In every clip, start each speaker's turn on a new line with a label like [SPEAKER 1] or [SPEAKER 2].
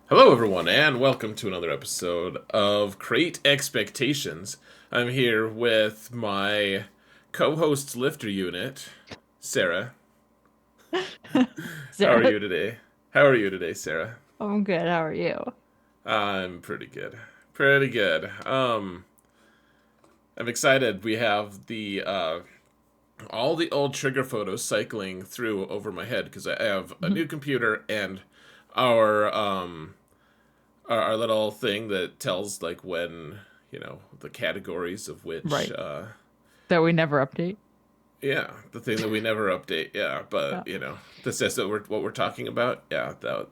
[SPEAKER 1] Hello, everyone, and welcome to another episode of Crate Expectations. I'm here with my co-host's lifter unit, Sarah. How are
[SPEAKER 2] Sarah,
[SPEAKER 1] you today? How are you today, Sarah?
[SPEAKER 2] I'm good. How are you?
[SPEAKER 1] I'm pretty good. Pretty good. I'm excited. We have the all the old trigger photos cycling through over my head because I have a
[SPEAKER 2] Mhm.
[SPEAKER 1] new computer and our our little thing that tells like when the categories of which
[SPEAKER 2] Right. That we never update.
[SPEAKER 1] yeah, the thing that we never update. Yeah,
[SPEAKER 2] Yeah.
[SPEAKER 1] but this is that we're what we're talking about. Yeah, that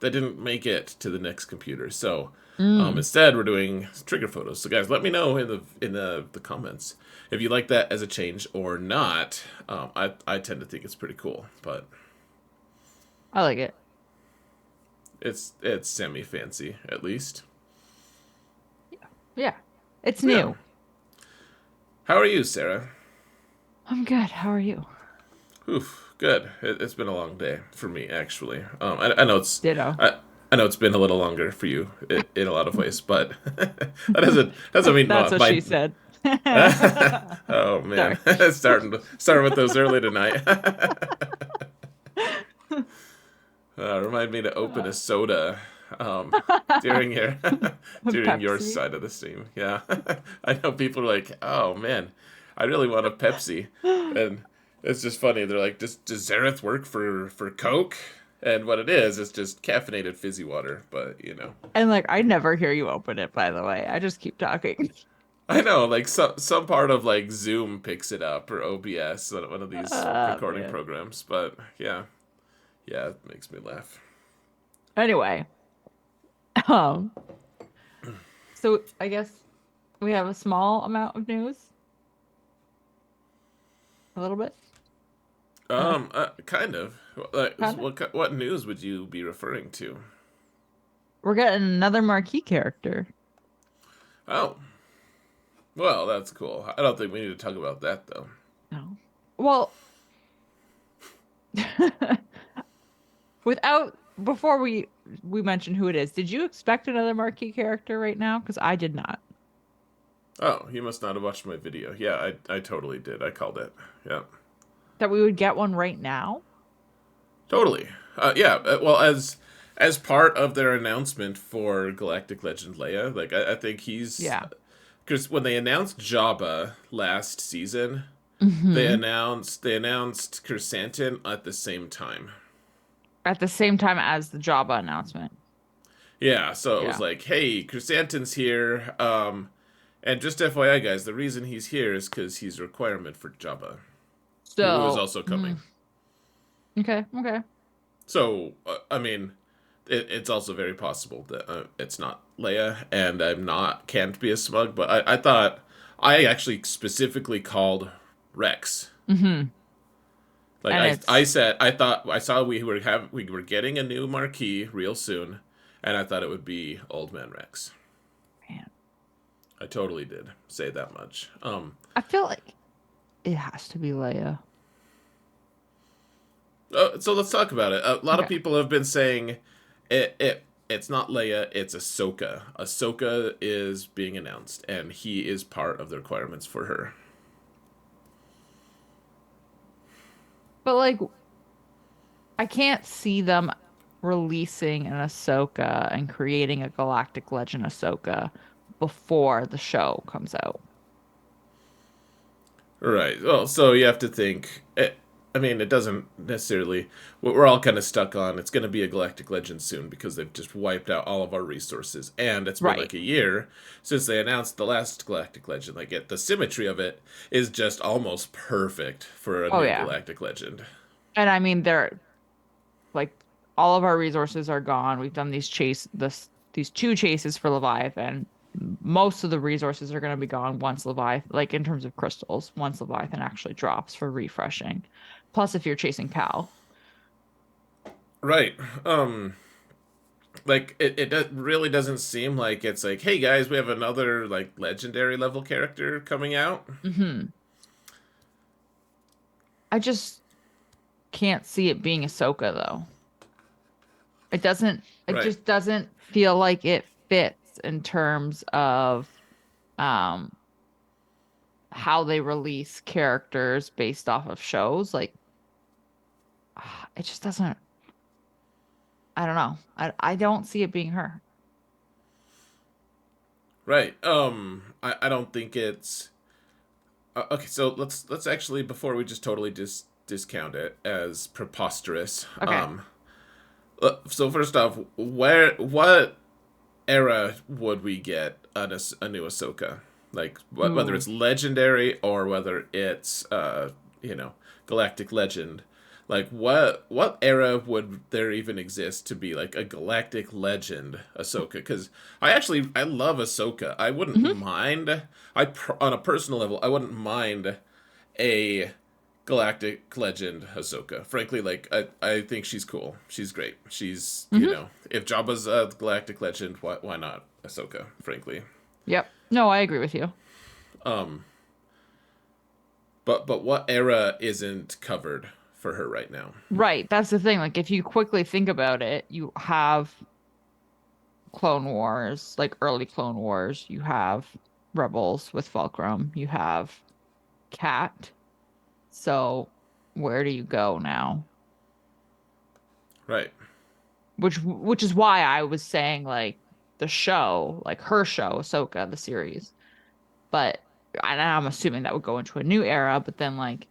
[SPEAKER 1] didn't make it to the next computer. So
[SPEAKER 2] Mm,
[SPEAKER 1] instead we're doing trigger photos. So guys, let me know in the comments if you like that as a change or not. I tend to think it's pretty cool, but
[SPEAKER 2] I like it.
[SPEAKER 1] it's semi fancy at least.
[SPEAKER 2] Yeah. It's
[SPEAKER 1] Yeah.
[SPEAKER 2] new.
[SPEAKER 1] How are you, Sarah?
[SPEAKER 2] I'm good. How are you?
[SPEAKER 1] Oof, good. It's been a long day for me, actually. I know
[SPEAKER 2] Ditto.
[SPEAKER 1] I know it's been a little longer for you in a lot of ways, but that doesn't mean
[SPEAKER 2] That's what she
[SPEAKER 1] my.
[SPEAKER 2] said.
[SPEAKER 1] Oh man,
[SPEAKER 2] Sorry.
[SPEAKER 1] starting with those early tonight. Remind me to open a soda during your during your
[SPEAKER 2] Pepsi.
[SPEAKER 1] side of the stream. Yeah, I know people are like, "Oh man, I really want a Pepsi," and it's just funny. They're like, "Does Zareth work for Coke?" And what it is just caffeinated fizzy water. But
[SPEAKER 2] And like, I never hear you open it, by the way. I just keep talking.
[SPEAKER 1] I know like some part of like Zoom picks it up or OBS, one of these
[SPEAKER 2] Oh,
[SPEAKER 1] recording
[SPEAKER 2] man.
[SPEAKER 1] programs. But yeah, it makes me laugh.
[SPEAKER 2] Anyway, um, so I guess we have a small amount of news. A little bit.
[SPEAKER 1] Kind of. Like,
[SPEAKER 2] Kind of.
[SPEAKER 1] what news would you be referring to?
[SPEAKER 2] We're getting another marquee character.
[SPEAKER 1] Oh, well, that's cool. I don't think we need to talk about that though.
[SPEAKER 2] No. Well, without before we mention who it is, did you expect another marquee character right now? Because I did not.
[SPEAKER 1] Oh, you must not have watched my video. Yeah, I totally did. I called it. Yeah,
[SPEAKER 2] That we would get one right now.
[SPEAKER 1] totally. Yeah. Well, as part of their announcement for Galactic Legend Leia, like I think he's
[SPEAKER 2] Yeah.
[SPEAKER 1] because when they announced Jabba last season,
[SPEAKER 2] Hmm.
[SPEAKER 1] they announced Chrysanthemum at the same time.
[SPEAKER 2] At the same time as the Jabba announcement.
[SPEAKER 1] Yeah, so it was
[SPEAKER 2] Yeah.
[SPEAKER 1] like, hey, Chrysanthemum's here. And just FYI, guys, the reason he's here is because he's a requirement for Jabba, who is
[SPEAKER 2] So,
[SPEAKER 1] also coming.
[SPEAKER 2] okay, okay.
[SPEAKER 1] So, I mean, it's also very possible that it's not Leia, and can't be a smug. But I thought I actually specifically called Rex.
[SPEAKER 2] Hmm.
[SPEAKER 1] Like
[SPEAKER 2] And
[SPEAKER 1] I
[SPEAKER 2] it's
[SPEAKER 1] said, I thought I saw we were getting a new marquee real soon, and I thought it would be Old Man Rex.
[SPEAKER 2] man,
[SPEAKER 1] I totally did say that much.
[SPEAKER 2] I feel like it has to be Leia.
[SPEAKER 1] So let's talk about it. A lot of
[SPEAKER 2] Okay.
[SPEAKER 1] people have been saying it's not Leia, it's Ahsoka. Ahsoka is being announced, and he is part of the requirements for her.
[SPEAKER 2] But like I can't see them releasing an Ahsoka and creating a Galactic Legend Ahsoka before the show comes out.
[SPEAKER 1] Right. Well, so you have to think. I mean, it doesn't necessarily. What we're all kind of stuck on. It's going to be a Galactic Legend soon because they've just wiped out all of our resources, and it's been
[SPEAKER 2] Right.
[SPEAKER 1] like a year since they announced the last Galactic Legend. Like, the symmetry of it is just almost perfect for a
[SPEAKER 2] Oh
[SPEAKER 1] new
[SPEAKER 2] yeah.
[SPEAKER 1] Galactic Legend.
[SPEAKER 2] And I mean they're like all of our resources are gone. We've done these two chases for Leviathan. Most of the resources are going to be gone once Leviathan, like in terms of crystals, once Leviathan actually drops for refreshing. Plus, if you're chasing Cal.
[SPEAKER 1] Right. Like really doesn't seem like it's like, hey guys, we have another like legendary level character coming out.
[SPEAKER 2] Hmm. I just can't see it being Ahsoka though. It doesn't, it
[SPEAKER 1] Right.
[SPEAKER 2] just doesn't feel like it fits in terms of um how they release characters based off of shows. Like it just doesn't, I don't know. I don't see it being her.
[SPEAKER 1] Right. I don't think it's okay. So let's actually, before we just totally discount it as preposterous.
[SPEAKER 2] Okay.
[SPEAKER 1] So first off, what era would we get a new Ahsoka? Like whether
[SPEAKER 2] Ooh.
[SPEAKER 1] it's legendary or whether it's you know galactic legend. Like what era would there even exist to be like a galactic legend Ahsoka? Because I love Ahsoka. I wouldn't
[SPEAKER 2] Hmm.
[SPEAKER 1] mind. On a personal level, I wouldn't mind a galactic legend Ahsoka. Frankly, like I think she's cool. She's great. She's
[SPEAKER 2] Hmm.
[SPEAKER 1] if Jabba's a galactic legend, why not Ahsoka? Frankly,
[SPEAKER 2] Yep. No, I agree with you.
[SPEAKER 1] but what era isn't covered for her right now?
[SPEAKER 2] Right. That's the thing. Like if you quickly think about it, you have Clone Wars, like early Clone Wars, you have Rebels with Fulcrum, you have Cat. So where do you go now?
[SPEAKER 1] Right.
[SPEAKER 2] Which is why I was saying like the show, like her show, Ahsoka, the series. But and I'm assuming that would go into a new era, but then like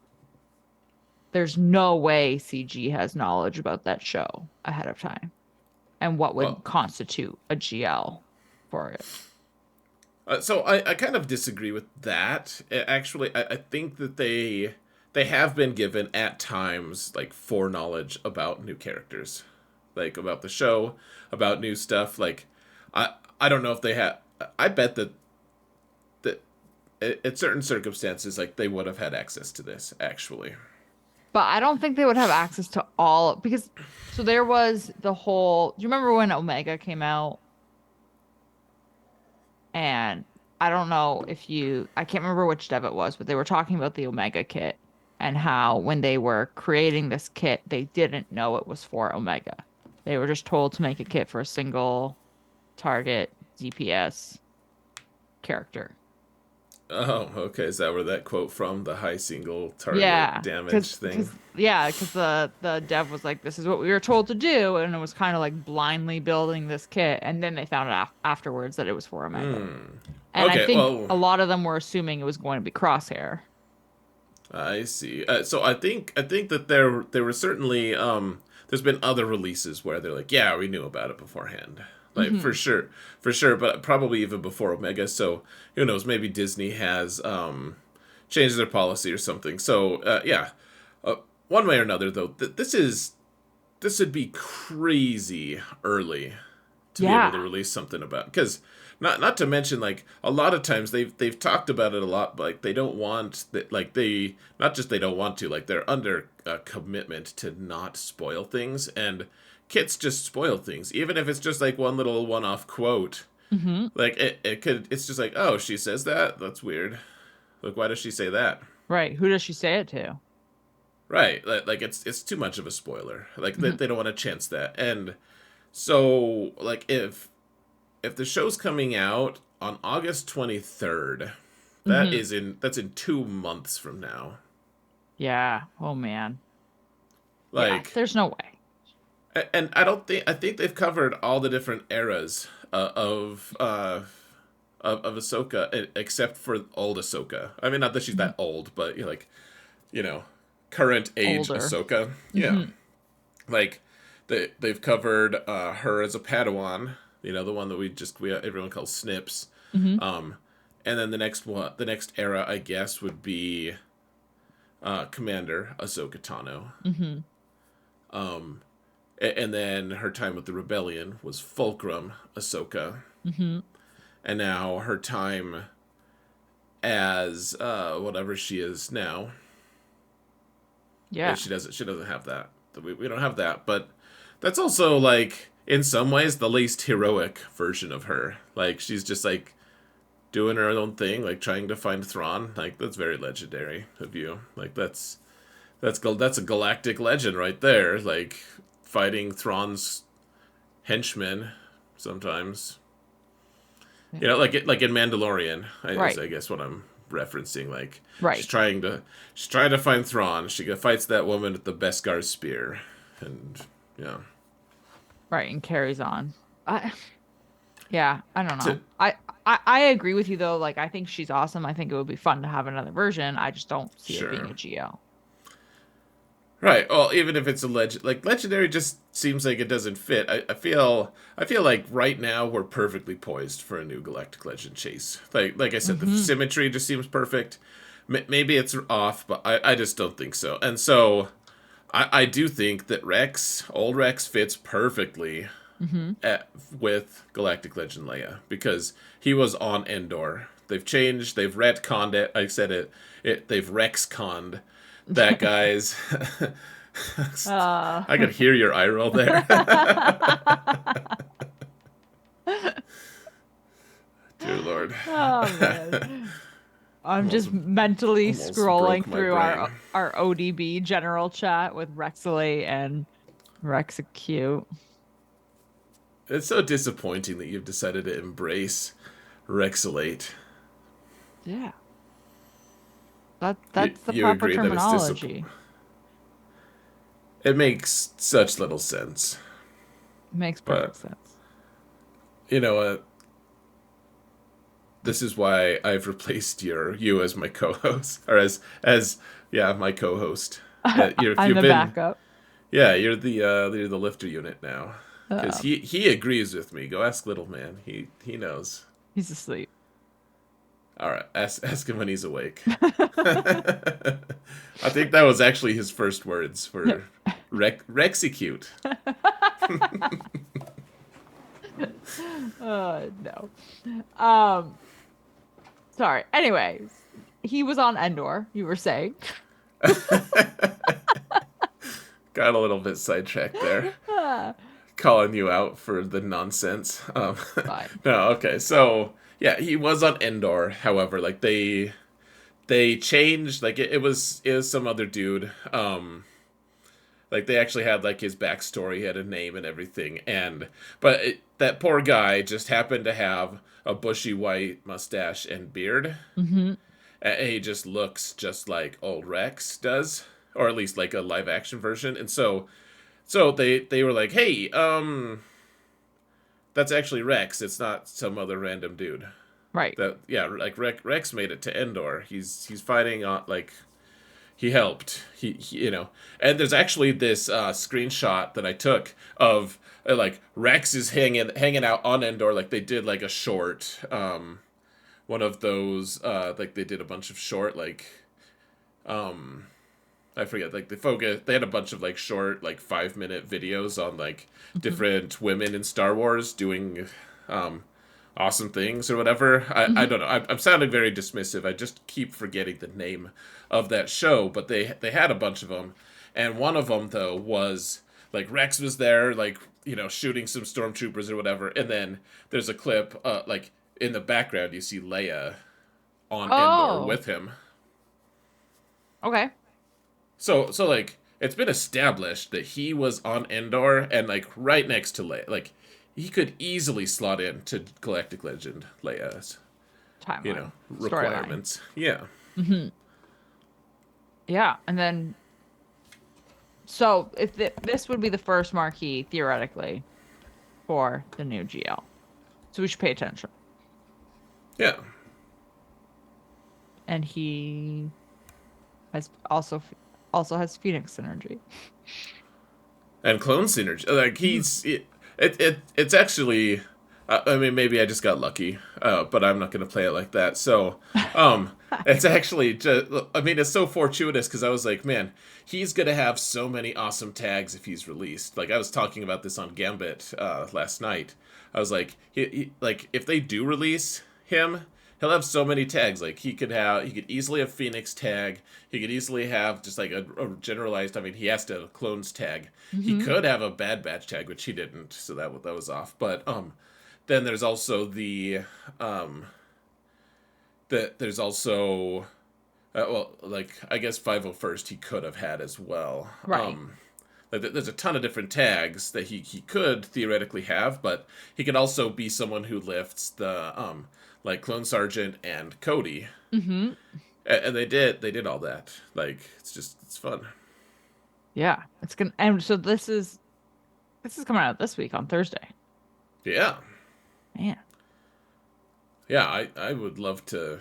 [SPEAKER 2] there's no way CG has knowledge about that show ahead of time and what would
[SPEAKER 1] Well,
[SPEAKER 2] constitute a GL for it.
[SPEAKER 1] so I kind of disagree with that. Actually, I think that they have been given at times like foreknowledge about new characters, like about the show, about new stuff. Like I don't know if they have. I bet that at certain circumstances, like they would have had access to this actually.
[SPEAKER 2] But I don't think they would have access to all because so there was the whole, do you remember when Omega came out? And I don't know if you, I can't remember which dev it was, but they were talking about the Omega kit and how when they were creating this kit, they didn't know it was for Omega. They were just told to make a kit for a single target DPS character.
[SPEAKER 1] Oh, okay. Is that where that quote from the high single target
[SPEAKER 2] Yeah,
[SPEAKER 1] damage thing?
[SPEAKER 2] because the dev was like, this is what we were told to do, and it was kind of like blindly building this kit, and then they found out afterwards that it was for Omega. And I
[SPEAKER 1] Okay,
[SPEAKER 2] think
[SPEAKER 1] well,
[SPEAKER 2] a lot of them were assuming it was going to be Crosshair.
[SPEAKER 1] I see. So I think that there were certainly there's been other releases where they're like, yeah, we knew about it beforehand, like
[SPEAKER 2] Hmm.
[SPEAKER 1] for sure, but probably even before Omega. So who knows? Maybe Disney has changed their policy or something. So yeah, one way or another, though, this would be crazy early to be able
[SPEAKER 2] Yeah.
[SPEAKER 1] to release something about because not to mention like a lot of times they've talked about it a lot, but like they don't want that, like they not just they don't want to, like they're under a commitment to not spoil things, and kits just spoil things even if it's just like one little one-off quote.
[SPEAKER 2] Hmm.
[SPEAKER 1] Like it's just like, oh, she says that, that's weird, like why does she say that?
[SPEAKER 2] Right. Who does she say it to?
[SPEAKER 1] Right, like it's too much of a spoiler, like
[SPEAKER 2] Hmm.
[SPEAKER 1] they don't want to chance that. And so like if the show's coming out on August 23rd,
[SPEAKER 2] Hmm.
[SPEAKER 1] that's in 2 months from now.
[SPEAKER 2] Yeah. Oh man. Yeah.
[SPEAKER 1] Like,
[SPEAKER 2] There's no way.
[SPEAKER 1] and I think they've covered all the different eras of Ahsoka except for old Ahsoka. I mean, not that she's
[SPEAKER 2] Mhm.
[SPEAKER 1] that old, but you know, current age
[SPEAKER 2] Older.
[SPEAKER 1] Ahsoka. Yeah,
[SPEAKER 2] Hmm.
[SPEAKER 1] like they've covered her as a Padawan. The one that we everyone calls Snips.
[SPEAKER 2] Hmm.
[SPEAKER 1] Um, and then the next era, I guess, would be Commander Ahsoka Tano.
[SPEAKER 2] Hmm.
[SPEAKER 1] And then her time with the Rebellion was Fulcrum Ahsoka.
[SPEAKER 2] Hmm.
[SPEAKER 1] And now her time as whatever she is now.
[SPEAKER 2] Yeah.
[SPEAKER 1] She doesn't have that. We don't have that, but that's also like in some ways the least heroic version of her. Like she's just like doing her own thing, like trying to find Thrawn. Like that's very legendary of you. Like that's a galactic legend right there. Like fighting Thrawn's henchmen sometimes.
[SPEAKER 2] Yeah.
[SPEAKER 1] You know, like in Mandalorian, is
[SPEAKER 2] Right.
[SPEAKER 1] I guess what I'm referencing. Like
[SPEAKER 2] Right.
[SPEAKER 1] she's trying to find Thrawn. She fights that woman with the Beskar spear, and yeah,
[SPEAKER 2] Right. And carries on. I Yeah, I don't
[SPEAKER 1] to,
[SPEAKER 2] know. I agree with you though. Like I think she's awesome. I think it would be fun to have another version. I just don't see it being
[SPEAKER 1] sure.
[SPEAKER 2] a GL.
[SPEAKER 1] Right. Well, even if it's a like legendary, just seems like it doesn't fit. I feel like right now we're perfectly poised for a new Galactic Legend chase. Like I said, the
[SPEAKER 2] Mm-hmm.
[SPEAKER 1] symmetry just seems perfect. Maybe it's off, but I just don't think so. And so I do think that old Rex, fits perfectly
[SPEAKER 2] Mm-hmm.
[SPEAKER 1] with Galactic Legend Leia because he was on Endor. They've changed. They've retconned it. I said it. They've Rex-conned that guy's.
[SPEAKER 2] Uh
[SPEAKER 1] I could hear your eye roll there. Dear Lord,
[SPEAKER 2] Oh man. I'm
[SPEAKER 1] almost
[SPEAKER 2] just mentally
[SPEAKER 1] almost
[SPEAKER 2] scrolling
[SPEAKER 1] broke my
[SPEAKER 2] through
[SPEAKER 1] brain.
[SPEAKER 2] our ODB general chat with Rexley and Rexecute.
[SPEAKER 1] It's so disappointing that you've decided to embrace Rexolate.
[SPEAKER 2] Yeah.
[SPEAKER 1] You
[SPEAKER 2] That's the
[SPEAKER 1] you
[SPEAKER 2] proper
[SPEAKER 1] agree that it's
[SPEAKER 2] terminology.
[SPEAKER 1] it makes such little sense.
[SPEAKER 2] Makes
[SPEAKER 1] But
[SPEAKER 2] perfect sense.
[SPEAKER 1] you know what? This is why I've replaced you as my co-host or as yeah my co-host.
[SPEAKER 2] I'm
[SPEAKER 1] You've
[SPEAKER 2] the
[SPEAKER 1] been
[SPEAKER 2] backup.
[SPEAKER 1] yeah you're the lifter unit now because
[SPEAKER 2] Um,
[SPEAKER 1] he agrees with me. Go ask little man. He knows.
[SPEAKER 2] he's asleep.
[SPEAKER 1] All right, ask him when he's awake. I think that was actually his first words for Rexecute.
[SPEAKER 2] No. Um, sorry. Anyways, he was on Endor, you were saying.
[SPEAKER 1] Got a little bit sidetracked there.
[SPEAKER 2] Ah,
[SPEAKER 1] Calling you out for the nonsense.
[SPEAKER 2] fine.
[SPEAKER 1] No, okay. So yeah, he was on Endor. However, like they changed. Like it was some other dude. Like they actually had like his backstory. He had a name and everything. That poor guy just happened to have a bushy white mustache and beard.
[SPEAKER 2] Hmm.
[SPEAKER 1] And he just looks just like old Rex does, or at least like a live action version. And so they were like, hey, that's actually Rex. It's not some other random dude.
[SPEAKER 2] Right.
[SPEAKER 1] That yeah, like Rex made it to Endor. He's fighting on like he helped. You know, and there's actually this screenshot that I took of like Rex is hanging out on Endor. Like they did like a short, one of those like they did a bunch of short like I forget, like they had a bunch of like short, like 5 minute videos on like
[SPEAKER 2] Hmm.
[SPEAKER 1] different women in Star Wars doing um, awesome things or whatever. I
[SPEAKER 2] Hmm.
[SPEAKER 1] don't know. I'm sounding very dismissive. I just keep forgetting the name of that show, but they had a bunch of them, and one of them though was like Rex was there, like you know, shooting some stormtroopers or whatever, and then there's a clip, like in the background you see Leia on Endor
[SPEAKER 2] Oh,
[SPEAKER 1] with him.
[SPEAKER 2] okay.
[SPEAKER 1] So like it's been established that he was on Endor and like right next to Leia. Like he could easily slot into Galactic Legend Leia's, you know,
[SPEAKER 2] Timeline, storyline.
[SPEAKER 1] requirements. Yeah.
[SPEAKER 2] Hmm. Yeah. And then, so if this would be the first marquee theoretically for the new GL. So we should pay attention.
[SPEAKER 1] Yeah.
[SPEAKER 2] And he has also has Phoenix synergy.
[SPEAKER 1] And clone synergy. Like it's actually I mean maybe I just got lucky, but I'm not going to play it like that. So, um it's actually just I mean it's so fortuitous cuz I was like, man, he's going to have so many awesome tags if he's released. Like I was talking about this on Gambit last night. I was like like if they do release him, he'll have so many tags. Like he could easily have Phoenix tag. He could easily have just like a generalized. I mean, he has to have a clones tag. He
[SPEAKER 2] Hmm.
[SPEAKER 1] could have a Bad Batch tag, which he didn't, so that was off. But then there's also um, there's also well, like I guess 501st he could have had as well.
[SPEAKER 2] Right.
[SPEAKER 1] Like, there's a ton of different tags that he could theoretically have, but he could also be someone who lifts the like Clone Sergeant and Cody,
[SPEAKER 2] Mm-hmm.
[SPEAKER 1] and they did all that. Like, it's fun.
[SPEAKER 2] Yeah. It's gonna and so this is coming out this week on Thursday.
[SPEAKER 1] Yeah,
[SPEAKER 2] Man.
[SPEAKER 1] yeah. I would love to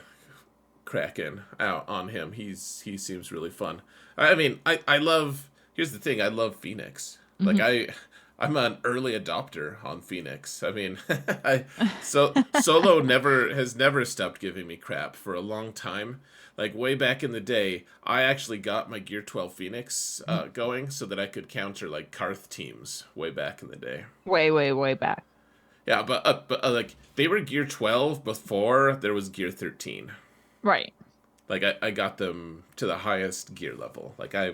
[SPEAKER 1] crack in out on him. He seems really fun. I mean, I love. Here's the thing. I love Phoenix. Like,
[SPEAKER 2] Mm-hmm.
[SPEAKER 1] I'm an early adopter on Phoenix. I mean, Solo never stopped giving me crap for a long time. Like, way back in the day, I actually got my Gear 12 Phoenix going so that I could counter like Karth teams way back in the day.
[SPEAKER 2] Way, way, way back.
[SPEAKER 1] Yeah, but like, they were Gear 12 before there was Gear 13.
[SPEAKER 2] Right.
[SPEAKER 1] Like, I got them to the highest gear level. Like, I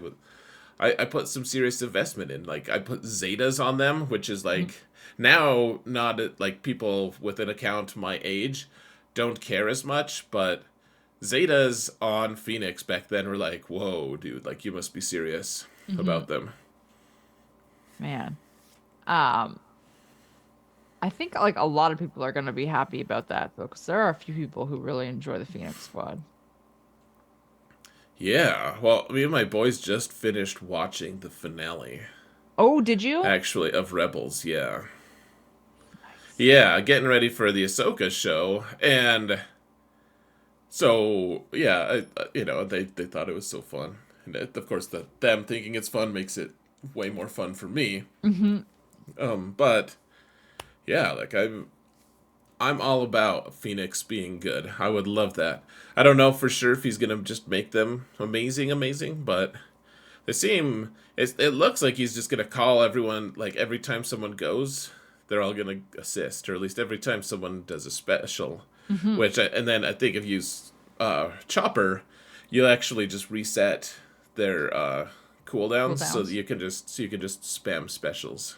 [SPEAKER 1] put some serious investment in. Like, I put Zetas on them, which is
[SPEAKER 2] Mhm.
[SPEAKER 1] like, now not like people with an account my age don't care as much, but Zetas on Phoenix back then were like, whoa, dude, like, you must be serious
[SPEAKER 2] Mm-hmm.
[SPEAKER 1] about them.
[SPEAKER 2] Man. Um, I think like a lot of people are gonna be happy about that though, because there are a few people who really enjoy the Phoenix Squad.
[SPEAKER 1] Yeah, well, me and my boys just finished watching the finale,
[SPEAKER 2] Oh, did you?
[SPEAKER 1] actually, of Rebels, yeah.
[SPEAKER 2] Nice.
[SPEAKER 1] Yeah, getting ready for the Ahsoka show, and so yeah, they thought it was so fun, and of course them thinking it's fun makes it way more fun for me.
[SPEAKER 2] Mm-hmm.
[SPEAKER 1] But yeah, like, I'm all about Phoenix being good. I would love that. I don't know for sure if he's gonna just make them amazing, amazing, but it looks like he's just gonna call everyone, like, every time someone goes, they're all gonna assist, or at least every time someone does a special.
[SPEAKER 2] Mm-hmm.
[SPEAKER 1] And then I think if you use Chopper, you'll actually just reset their
[SPEAKER 2] Cool
[SPEAKER 1] cooldowns so that
[SPEAKER 2] downs,
[SPEAKER 1] you can just spam specials.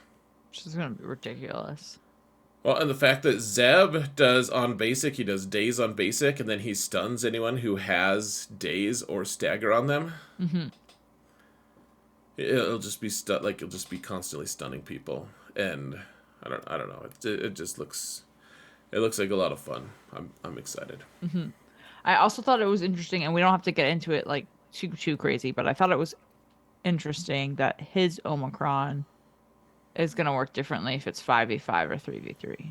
[SPEAKER 2] which is gonna be ridiculous.
[SPEAKER 1] Well, and the fact that Zeb does on basic, he does daze on basic, and then he stuns anyone who has daze or stagger on them.
[SPEAKER 2] Mm-hmm.
[SPEAKER 1] It'll just be like, it'll just be constantly stunning people, and I don't know. It just looks like a lot of fun. I'm excited.
[SPEAKER 2] Mm-hmm. I also thought it was interesting, and we don't have to get into it like too crazy, but I thought it was interesting that his Omicron is gonna work differently if it's 5v5 or 3v3.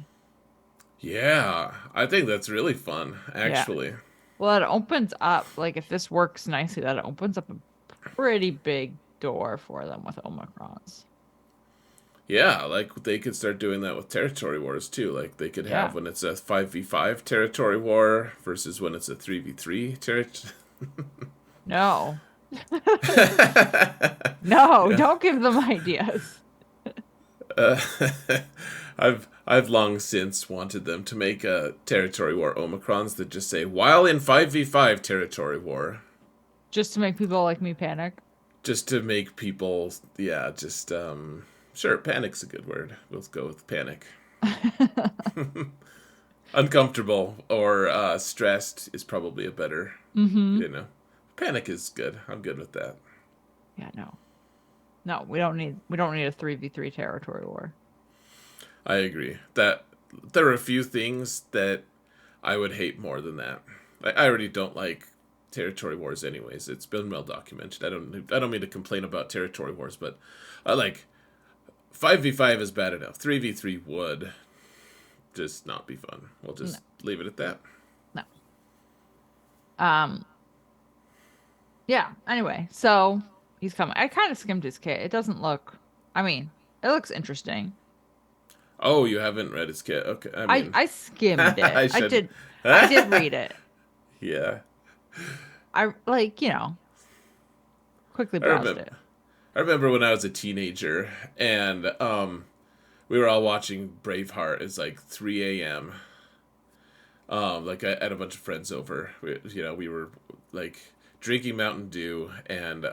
[SPEAKER 1] Yeah, I think that's really fun,
[SPEAKER 2] Yeah.
[SPEAKER 1] actually.
[SPEAKER 2] Well, it opens up, like, if this works nicely, that it opens up a pretty big door for them with Omicrons.
[SPEAKER 1] Yeah, like, they could start doing that with territory wars too. Like, they could
[SPEAKER 2] Yeah.
[SPEAKER 1] have when it's a 5v5 territory war versus when it's a 3v3 territory.
[SPEAKER 2] No. No,
[SPEAKER 1] Yeah.
[SPEAKER 2] don't give them ideas.
[SPEAKER 1] Uh, I've long since wanted them to make a territory war Omicrons that just say, while in 5v5 territory war,
[SPEAKER 2] Just to make people like me panic.
[SPEAKER 1] just to make people, yeah, just sure, panic's a good word. We'll go with panic. Uncomfortable or stressed is probably a better,
[SPEAKER 2] Mm-hmm.
[SPEAKER 1] you know. Panic is good. I'm good with that.
[SPEAKER 2] Yeah, no. No, we don't need a 3v3 territory war.
[SPEAKER 1] I agree that there are a few things that I would hate more than that. I already don't like territory wars, anyways. It's been well documented. I don't mean to complain about territory wars, but like, 5v5 is bad enough. 3v3 would just not be fun. We'll
[SPEAKER 2] No,
[SPEAKER 1] just leave it at that.
[SPEAKER 2] no. Um, yeah, anyway, so he's coming. I kind of skimmed his kit. It doesn't look, I mean, it looks interesting.
[SPEAKER 1] Oh, you haven't read his kit? Okay, I
[SPEAKER 2] I
[SPEAKER 1] mean,
[SPEAKER 2] I skimmed it.
[SPEAKER 1] I
[SPEAKER 2] I
[SPEAKER 1] should.
[SPEAKER 2] did I did read it.
[SPEAKER 1] Yeah,
[SPEAKER 2] I like, quickly
[SPEAKER 1] I
[SPEAKER 2] browsed
[SPEAKER 1] remember.
[SPEAKER 2] it.
[SPEAKER 1] I remember when I was a teenager, and we were all watching Braveheart. It's like 3 a.m. Like, I had a bunch of friends over. We were like drinking Mountain Dew and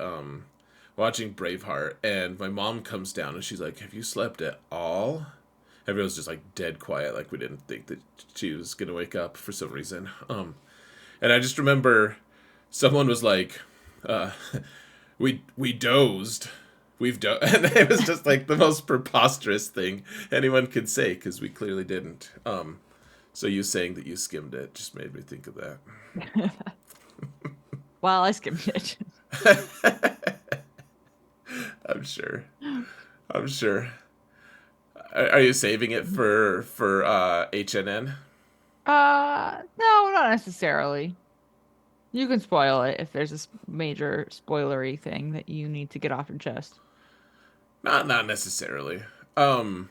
[SPEAKER 1] watching Braveheart. And my mom comes down and she's like, "Have you slept at all?" Everyone's just like dead quiet, like we didn't think that she was gonna wake up for some reason. And I just remember someone was like, uh, "We dozed." we've done, and it was just like the most preposterous thing anyone could say because we clearly didn't. So you saying that you skimmed it just made me think of that.
[SPEAKER 2] Well, I skimmed it.
[SPEAKER 1] I'm sure. I'm sure. Are you saving it for HNN?
[SPEAKER 2] No, not necessarily. You can spoil it if there's a major spoilery thing that you need to get off your chest.
[SPEAKER 1] Not necessarily. Um,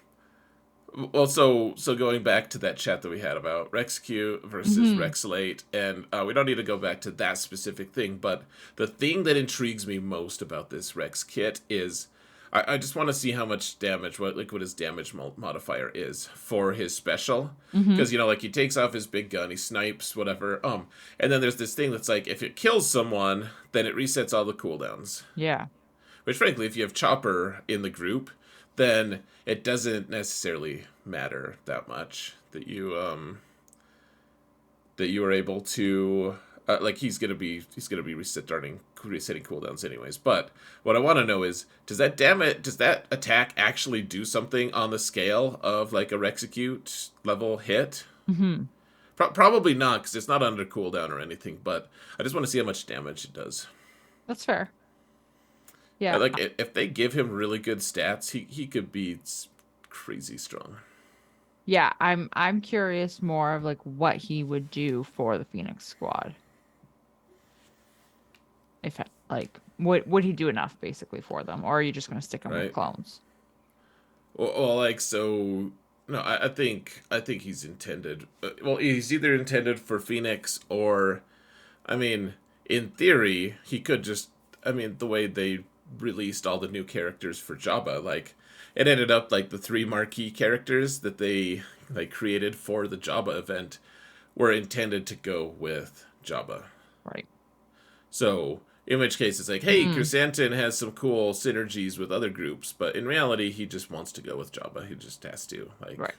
[SPEAKER 1] well, so going back to that chat that we had about RexQ versus
[SPEAKER 2] Hmm.
[SPEAKER 1] Rexalate, and we don't need to go back to that specific thing, but the thing that intrigues me most about this Rex kit is I just want to see how much damage, what his damage modifier is for his special,
[SPEAKER 2] Hmm.
[SPEAKER 1] because like he takes off his big gun, he snipes whatever, and then there's this thing that's like if it kills someone, then it resets all the cooldowns.
[SPEAKER 2] Yeah.
[SPEAKER 1] Which, frankly, if you have Chopper in the group, then it doesn't necessarily matter that much that you are able to like he's gonna be resetting cooldowns anyways. But what I want to know is does that attack actually do something on the scale of like a Rexecute level hit?
[SPEAKER 2] Hmm.
[SPEAKER 1] Probably not because it's not under cooldown or anything. But I just want to see how much damage it does.
[SPEAKER 2] That's fair. Yeah.
[SPEAKER 1] Like if they give him really good stats, he could be crazy strong.
[SPEAKER 2] Yeah, I'm curious more of like what he would do for the Phoenix Squad. If like would he do enough basically for them, or are you just gonna stick him with
[SPEAKER 1] Right?
[SPEAKER 2] clones?
[SPEAKER 1] Well, like so. No, I think he's intended. Well, he's either intended for Phoenix or, I mean, in theory, he could just. I mean, the way they released all the new characters for Jabba, like it ended up like the three marquee characters that they like created for the Jabba event were intended to go with Jabba.
[SPEAKER 2] Right.
[SPEAKER 1] So, in which case, it's like, hey,
[SPEAKER 2] Hmm.
[SPEAKER 1] Chrysanthemum has some cool synergies with other groups, but in reality, he just wants to go with Jabba. He just has to. Like,
[SPEAKER 2] Right.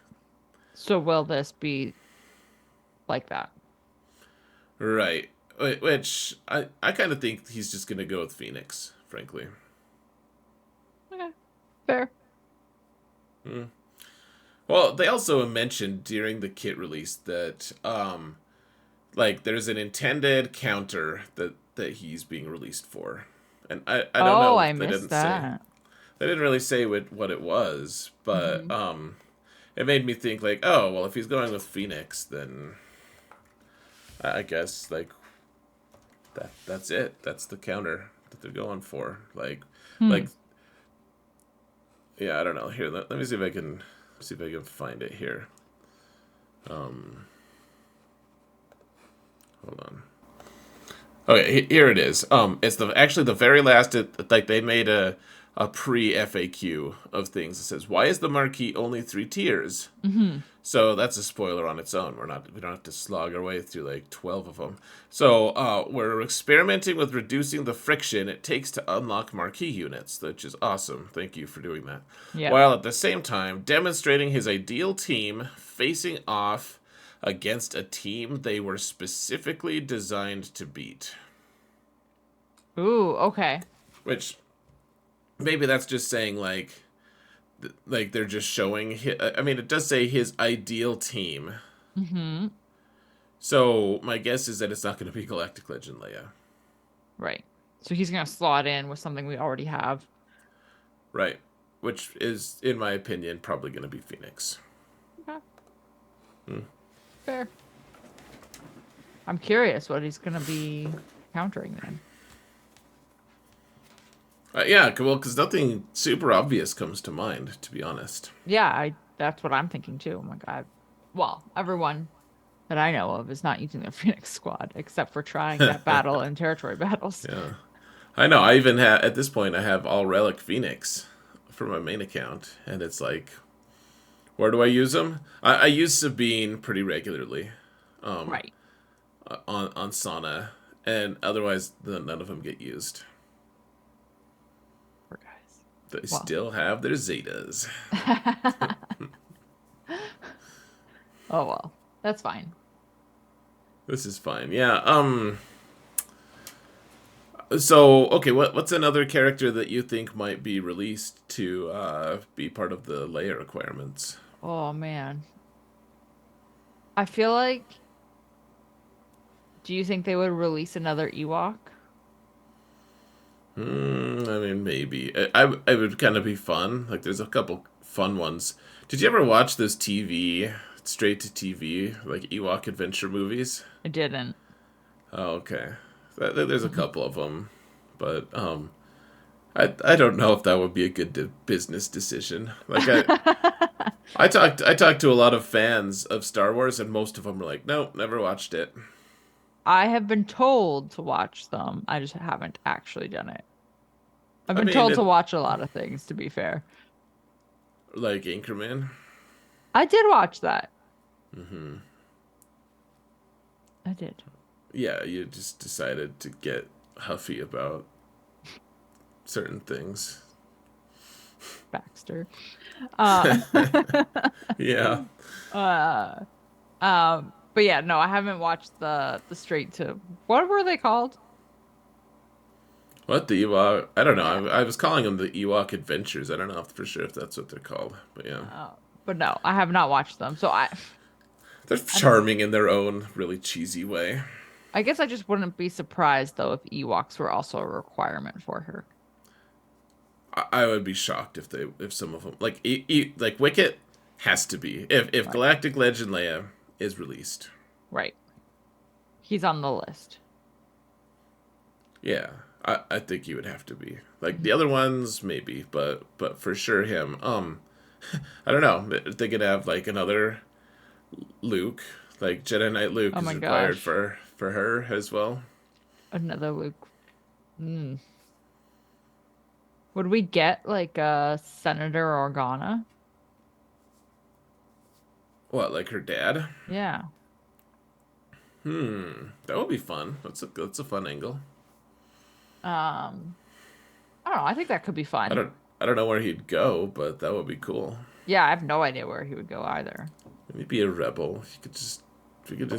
[SPEAKER 2] So will this be like that?
[SPEAKER 1] right. Which, I kind of think he's just going to go with Phoenix, frankly.
[SPEAKER 2] Okay. Fair.
[SPEAKER 1] Hmm. Well, they also mentioned during the kit release that, like, there's an intended counter that he's being released for. And I don't
[SPEAKER 2] Oh,
[SPEAKER 1] know.
[SPEAKER 2] I
[SPEAKER 1] They
[SPEAKER 2] missed
[SPEAKER 1] didn't say.
[SPEAKER 2] that.
[SPEAKER 1] They didn't really say what it was, but
[SPEAKER 2] Hmm.
[SPEAKER 1] it made me think like, oh, well, if he's going with Phoenix, then I guess like that's it. That's the counter that they're going for.
[SPEAKER 2] Hmm.
[SPEAKER 1] Like yeah, I don't know. Here, let me see if I can find it here. Um, hold on. Okay, here it is. It's actually the very last. Like they made a pre FAQ of things. It says, "Why is the marquee only 3 tiers?"
[SPEAKER 2] Hmm.
[SPEAKER 1] So that's a spoiler on its own. We don't have to slog our way through like 12 of them. So we're experimenting with reducing the friction it takes to unlock marquee units, which is awesome. Thank you for doing that.
[SPEAKER 2] Yep.
[SPEAKER 1] While at the same time demonstrating his ideal team facing off against a team they were specifically designed to beat.
[SPEAKER 2] Ooh, okay.
[SPEAKER 1] Which maybe that's just saying like they're just showing I mean it does say his ideal team.
[SPEAKER 2] Hmm.
[SPEAKER 1] So my guess is that it's not going to be Galactic Legend Leia.
[SPEAKER 2] Right. So he's gonna slot in with something we already have.
[SPEAKER 1] Right. Which is, in my opinion, probably going to be Phoenix.
[SPEAKER 2] Okay.
[SPEAKER 1] Hmm.
[SPEAKER 2] Fair. I'm curious what he's gonna be countering then.
[SPEAKER 1] Yeah, well, because nothing super obvious comes to mind, to be honest.
[SPEAKER 2] Yeah, I that's what I'm thinking too. Oh my God. Well, everyone that I know of is not using their Phoenix Squad except for trying that battle and territory battles.
[SPEAKER 1] Yeah. I know, I even have, at this point, I have All Relic Phoenix for my main account, and it's like, where do I use them? I use Sabine pretty regularly
[SPEAKER 2] Right.
[SPEAKER 1] on Sauna, and otherwise, none of them get used.
[SPEAKER 2] Poor guys.
[SPEAKER 1] They
[SPEAKER 2] Well.
[SPEAKER 1] still have their Zetas.
[SPEAKER 2] Oh well. That's fine.
[SPEAKER 1] This is fine. Yeah. So okay, what's another character that you think might be released to be part of the Leia requirements?
[SPEAKER 2] Oh man. I feel like, do you think they would release another Ewok?
[SPEAKER 1] I mean, maybe. I would kind of be fun. Like, there's a couple fun ones. Did you ever watch those TV, straight to TV, like Ewok adventure movies?
[SPEAKER 2] I didn't.
[SPEAKER 1] Oh, okay. There's a couple of them, but I don't know if that would be a good business decision. Like I talked to a lot of fans of Star Wars, and most of them were like, "Nope, never watched it."
[SPEAKER 2] I have been told to watch them. I just haven't actually done it. I've
[SPEAKER 1] I
[SPEAKER 2] been
[SPEAKER 1] mean,
[SPEAKER 2] told to watch a lot of things, to be fair.
[SPEAKER 1] like Anchorman.
[SPEAKER 2] I did watch that. I did.
[SPEAKER 1] Yeah, you just decided to get huffy about certain things.
[SPEAKER 2] Baxter. Uh,
[SPEAKER 1] Yeah.
[SPEAKER 2] uh, but yeah, no, I haven't watched the straight to what were they called?
[SPEAKER 1] What the Ewok? I don't
[SPEAKER 2] Yeah.
[SPEAKER 1] know. I was calling them the Ewok Adventures. I don't know for sure if that's what they're called, but yeah,
[SPEAKER 2] But no, I have not watched them. So
[SPEAKER 1] they're
[SPEAKER 2] I,
[SPEAKER 1] charming in their own really cheesy way.
[SPEAKER 2] I guess I just wouldn't be surprised though if Ewoks were also a requirement for her.
[SPEAKER 1] I would be shocked if some of them like Wicket has to be if
[SPEAKER 2] Right.
[SPEAKER 1] Galactic Legend Leia is released.
[SPEAKER 2] Right. He's on the list.
[SPEAKER 1] Yeah, I think he would have to be. Like
[SPEAKER 2] Mhm.
[SPEAKER 1] the other ones, maybe, but for sure him. I don't know. If they could have like another Luke, like Jedi Knight Luke
[SPEAKER 2] Oh
[SPEAKER 1] is
[SPEAKER 2] my
[SPEAKER 1] required
[SPEAKER 2] gosh.
[SPEAKER 1] for her as well.
[SPEAKER 2] Another Luke. Mm. Would we get like a Senator Organa?
[SPEAKER 1] What, like her dad?
[SPEAKER 2] Yeah.
[SPEAKER 1] That would be fun. That's a fun angle.
[SPEAKER 2] Um, I don't know. I think that could be
[SPEAKER 1] I
[SPEAKER 2] fun.
[SPEAKER 1] don't I don't know where he'd go, but that would be cool.
[SPEAKER 2] Yeah, I have no idea where he would go either.
[SPEAKER 1] Maybe be a rebel. If you could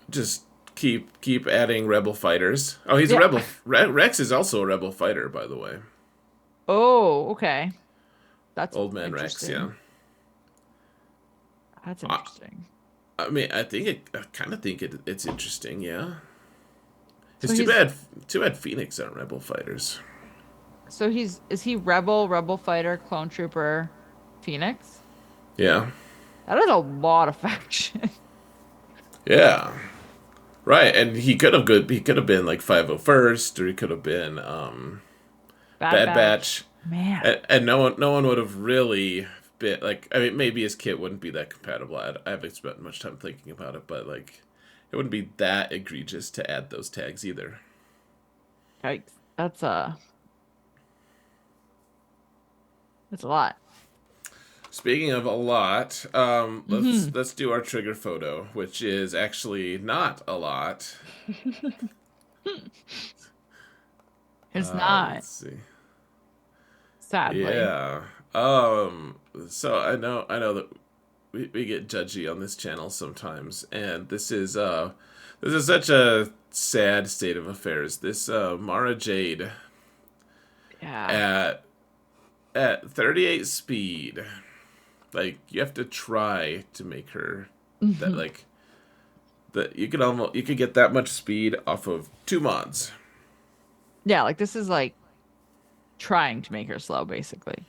[SPEAKER 1] just keep adding rebel fighters. Oh, he's a
[SPEAKER 2] Yeah.
[SPEAKER 1] rebel. Rex is also a rebel fighter, by the way.
[SPEAKER 2] Oh, okay. That's
[SPEAKER 1] Old man Rex, yeah.
[SPEAKER 2] interesting. That's
[SPEAKER 1] I,
[SPEAKER 2] interesting.
[SPEAKER 1] I mean, I kind of think it's interesting, yeah.
[SPEAKER 2] So
[SPEAKER 1] It's too
[SPEAKER 2] he's
[SPEAKER 1] bad. Too bad Phoenix aren't rebel fighters.
[SPEAKER 2] so he's is he rebel fighter, clone trooper, Phoenix?
[SPEAKER 1] Yeah,
[SPEAKER 2] That is a lot of faction.
[SPEAKER 1] yeah, right. And he could have good. He could have been like 501st, or he could have been
[SPEAKER 2] Bad
[SPEAKER 1] Bad
[SPEAKER 2] Batch.
[SPEAKER 1] Batch,
[SPEAKER 2] Man.
[SPEAKER 1] and no one would have really been like. I mean, maybe his kit wouldn't be that compatible. I haven't spent much time thinking about it, but like, it wouldn't be that egregious to add those tags either.
[SPEAKER 2] Yikes. That's a lot.
[SPEAKER 1] Speaking of a lot,
[SPEAKER 2] Hmm.
[SPEAKER 1] let's do our trigger photo, which is actually not a lot.
[SPEAKER 2] It's not,
[SPEAKER 1] Let's see.
[SPEAKER 2] sadly.
[SPEAKER 1] Yeah. Um. So I know that we get judgy on this channel sometimes, and this is such a sad state of affairs. This Mara Jade
[SPEAKER 2] Yeah.
[SPEAKER 1] at at 38 speed, like you have to try to make her that
[SPEAKER 2] Hmm.
[SPEAKER 1] like that you could get that much speed off of two mods.
[SPEAKER 2] Yeah, like this is like trying to make her slow, basically.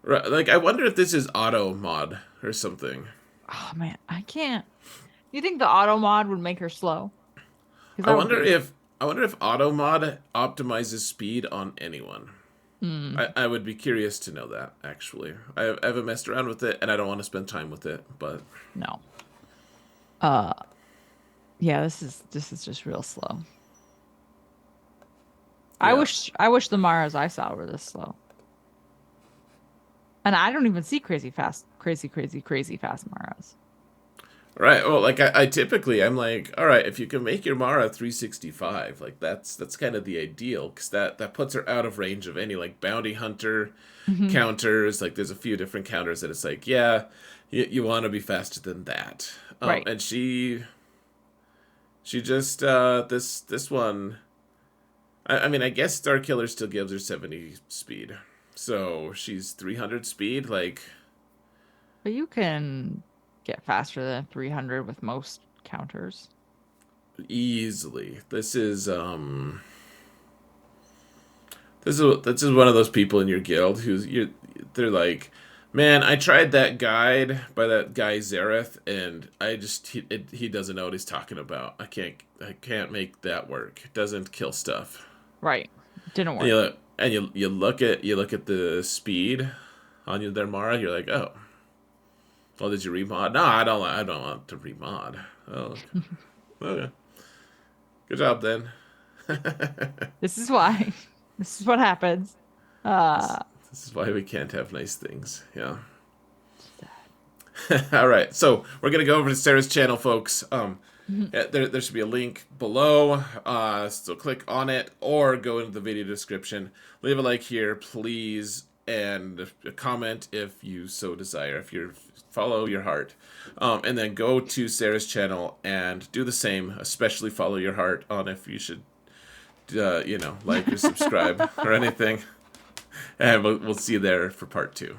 [SPEAKER 1] Right, like I wonder if this is auto mod or something.
[SPEAKER 2] Oh man, I can't. You think the auto mod would make her slow? Because
[SPEAKER 1] I
[SPEAKER 2] that would
[SPEAKER 1] wonder
[SPEAKER 2] be.
[SPEAKER 1] if I wonder if auto mod optimizes speed on anyone.
[SPEAKER 2] Hmm.
[SPEAKER 1] I would be curious to know that actually. I haven't messed around with it and I don't want to spend time with it, but
[SPEAKER 2] No. Uh, yeah, this is just real slow.
[SPEAKER 1] yeah.
[SPEAKER 2] I wish the Maras I saw were this slow. And I don't even see crazy fast Maras.
[SPEAKER 1] Right. Well, like I typically I'm like, all right, if you can make your Mara 365, like that's kind of the ideal because that puts her out of range of any like bounty hunter
[SPEAKER 2] Hmm.
[SPEAKER 1] counters. Like there's a few different counters that it's like, yeah, you want to be faster than that.
[SPEAKER 2] Right.
[SPEAKER 1] And she She just this one. I mean, I guess Star Killer still gives her 70 speed, so she's 300 speed. Like
[SPEAKER 2] But you can get faster than 300 with most counters.
[SPEAKER 1] easily. This is one of those people in your guild who's you. They're like, man, I tried that guide by that guy Zareth, and I just he doesn't know what he's talking about. I can't make that work. It doesn't kill stuff.
[SPEAKER 2] Right. Didn't
[SPEAKER 1] And
[SPEAKER 2] work.
[SPEAKER 1] you look at the speed on their Mara. You're like, oh, well, did you remod? No, I don't want to remod. Oh, okay. Good job then.
[SPEAKER 2] This is why. This is what happens.
[SPEAKER 1] this,
[SPEAKER 2] Uh,
[SPEAKER 1] this is why we can't have nice things. Yeah. All right, so we're gonna go over to Sarah's channel, folks. There should be a link below. So click on it or go into the video description. Leave a like here, please, and a comment if you so desire. If you follow your heart, and then go to Sarah's channel and do the same. Especially follow your heart on if you should, like or subscribe or anything. And we'll see you there for part 2.